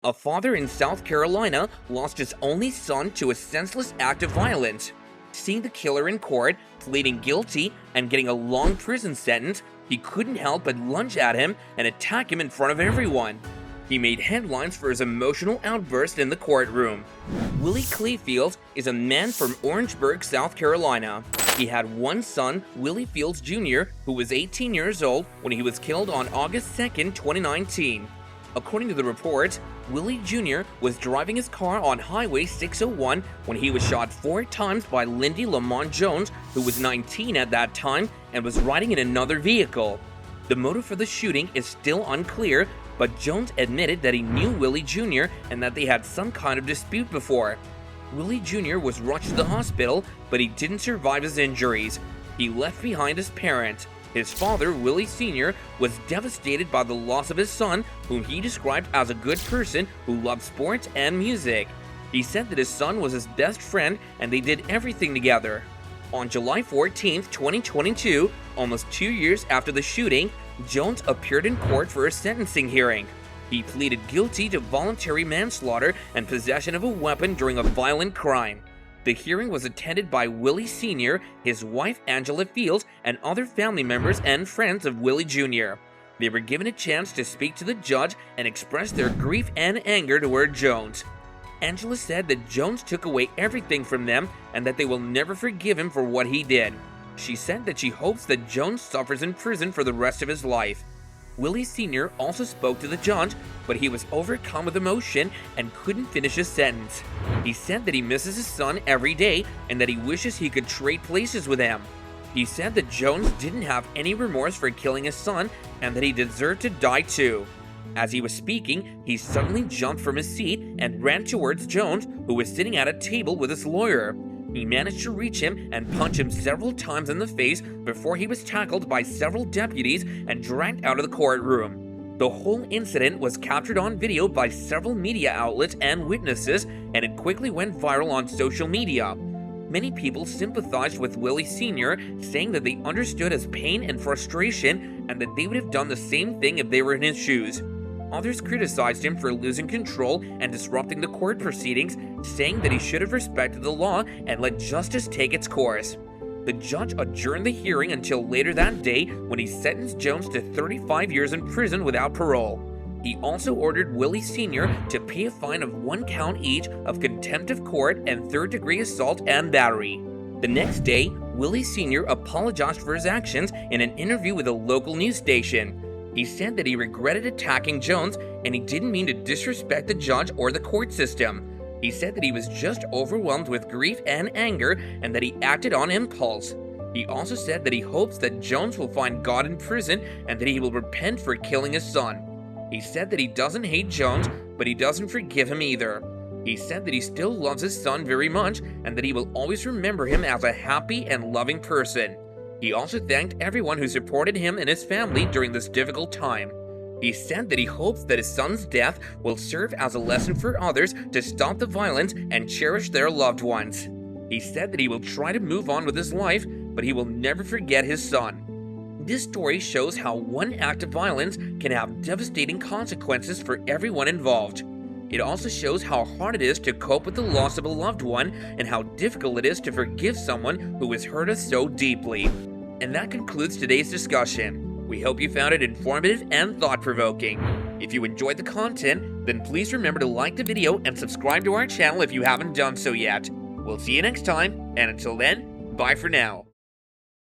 A father in South Carolina lost his only son to a senseless act of violence. Seeing the killer in court, pleading guilty, and getting a long prison sentence, he couldn't help but lunge at him and attack him in front of everyone. He made headlines for his emotional outburst in the courtroom. Willie Clayfield is a man from Orangeburg, South Carolina. He had one son, Willie Fields Jr., who was 18 years old when he was killed on August 2, 2019. According to the reports, Willie Jr. was driving his car on Highway 601 when he was shot 4 times by Lindy Lamont Jones, who was 19 at that time and was riding in another vehicle. The motive for the shooting is still unclear, but Jones admitted that he knew Willie Jr. and that they had some kind of dispute before. Willie Jr. was rushed to the hospital, but he didn't survive his injuries. He left behind his parents. His father, Willie Sr., was devastated by the loss of his son, whom he described as a good person who loved sports and music. He said that his son was his best friend and they did everything together. On July 14, 2022, almost 2 years after the shooting, Jones appeared in court for a sentencing hearing. He pleaded guilty to voluntary manslaughter and possession of a weapon during a violent crime. The hearing was attended by Willie Sr., his wife Angela Fields, and other family members and friends of Willie Jr. They were given a chance to speak to the judge and express their grief and anger toward Jones. Angela said that Jones took away everything from them and that they will never forgive him for what he did. She said that she hopes that Jones suffers in prison for the rest of his life. Willie Sr. also spoke to the judge, but he was overcome with emotion and couldn't finish his sentence. He said that he misses his son every day and that he wishes he could trade places with him. He said that Jones didn't have any remorse for killing his son and that he deserved to die too. As he was speaking, he suddenly jumped from his seat and ran towards Jones, who was sitting at a table with his lawyer. He managed to reach him and punch him several times in the face before he was tackled by several deputies and dragged out of the courtroom. The whole incident was captured on video by several media outlets and witnesses, and it quickly went viral on social media. Many people sympathized with Willie Sr., saying that they understood his pain and frustration and that they would have done the same thing if they were in his shoes. Others criticized him for losing control and disrupting the court proceedings, saying that he should have respected the law and let justice take its course. The judge adjourned the hearing until later that day when he sentenced Jones to 35 years in prison without parole. He also ordered Willie Sr. to pay a fine of 1 count each of contempt of court and third-degree assault and battery. The next day, Willie Sr. apologized for his actions in an interview with a local news station. He said that he regretted attacking Jones and he didn't mean to disrespect the judge or the court system. He said that he was just overwhelmed with grief and anger and that he acted on impulse. He also said that he hopes that Jones will find God in prison and that he will repent for killing his son. He said that he doesn't hate Jones, but he doesn't forgive him either. He said that he still loves his son very much and that he will always remember him as a happy and loving person. He also thanked everyone who supported him and his family during this difficult time. He said that he hopes that his son's death will serve as a lesson for others to stop the violence and cherish their loved ones. He said that he will try to move on with his life, but he will never forget his son. This story shows how one act of violence can have devastating consequences for everyone involved. It also shows how hard it is to cope with the loss of a loved one and how difficult it is to forgive someone who has hurt us so deeply. And that concludes today's discussion. We hope you found it informative and thought-provoking. If you enjoyed the content, then please remember to like the video and subscribe to our channel if you haven't done so yet. We'll see you next time, and until then, bye for now.